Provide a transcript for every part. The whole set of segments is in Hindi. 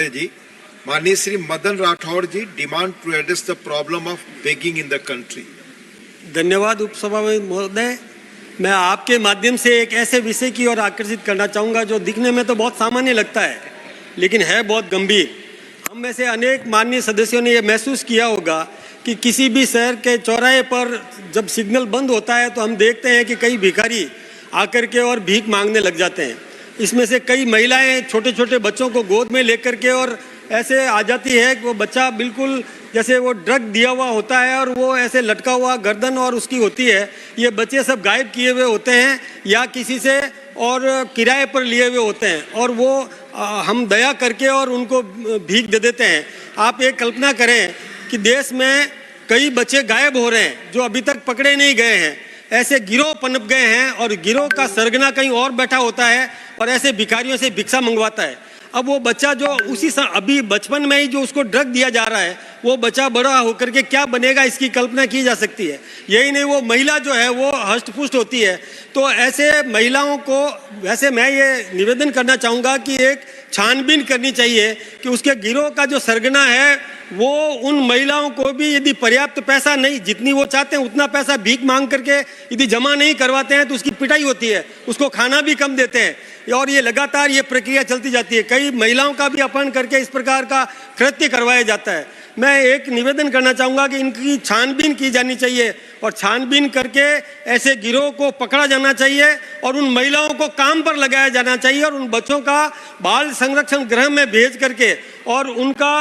जी, माननीय Shri Madan Rathore ji demand to address the problem of begging in the country. धन्यवाद उपसभापति महोदय। मैं आपके माध्यम से एक ऐसे विषय की ओर आकर्षित करना चाहूँगा जो दिखने में तो बहुत सामान्य लगता है लेकिन है बहुत गंभीर। हम में से अनेक माननीय सदस्यों ने यह महसूस किया होगा कि किसी भी शहर के चौराहे पर जब सिग्नल बंद होता है तो हम देखते हैं कि कई भिखारी आकर के और भीख मांगने लग जाते हैं। इसमें से कई महिलाएं छोटे छोटे बच्चों को गोद में लेकर के और ऐसे आ जाती है कि वो बच्चा बिल्कुल जैसे वो ड्रग दिया हुआ होता है और वो ऐसे लटका हुआ गर्दन और उसकी होती है। ये बच्चे सब गायब किए हुए होते हैं या किसी से और किराए पर लिए हुए होते हैं और वो हम दया करके और उनको भीख दे देते हैं। आप एक कल्पना करें कि देश में कई बच्चे गायब हो रहे हैं जो अभी तक पकड़े नहीं गए हैं। ऐसे गिरोह पनप गए हैं और गिरोह का सरगना कहीं और बैठा होता है और ऐसे भिखारियों से भिक्षा मंगवाता है। अब वो बच्चा जो अभी बचपन में ही जो उसको ड्रग दिया जा रहा है वो बच्चा बड़ा होकर के क्या बनेगा इसकी कल्पना की जा सकती है। यही नहीं, वो महिला जो है वो हष्ट पुष्ट होती है। तो ऐसे महिलाओं को वैसे मैं ये निवेदन करना चाहूँगा कि एक छानबीन करनी चाहिए कि उसके गिरोह का जो सरगना है वो उन महिलाओं को भी यदि पर्याप्त पैसा नहीं, जितनी वो चाहते हैं उतना पैसा भीख मांग करके यदि जमा नहीं करवाते हैं तो उसकी पिटाई होती है, उसको खाना भी कम देते हैं और ये लगातार ये प्रक्रिया चलती जाती है। कई महिलाओं का भी अपहरण करके इस प्रकार का कृत्य करवाया जाता है। मैं एक निवेदन करना चाहूँगा कि इनकी छानबीन की जानी चाहिए और छानबीन करके ऐसे गिरोह को पकड़ा जाना चाहिए और उन महिलाओं को काम पर लगाया जाना चाहिए और उन बच्चों का बाल संरक्षण गृह में भेज करके और उनका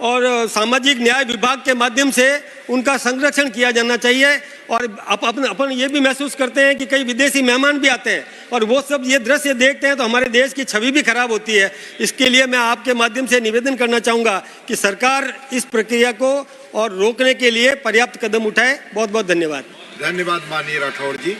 और सामाजिक न्याय विभाग के माध्यम से उनका संरक्षण किया जाना चाहिए। और अपन ये भी महसूस करते हैं कि कई विदेशी मेहमान भी आते हैं और वो सब ये दृश्य देखते हैं तो हमारे देश की छवि भी खराब होती है। इसके लिए मैं आपके माध्यम से निवेदन करना चाहूँगा कि सरकार इस प्रक्रिया को और रोकने के लिए पर्याप्त कदम उठाए। बहुत बहुत धन्यवाद। धन्यवाद माननीय राठौड़ जी।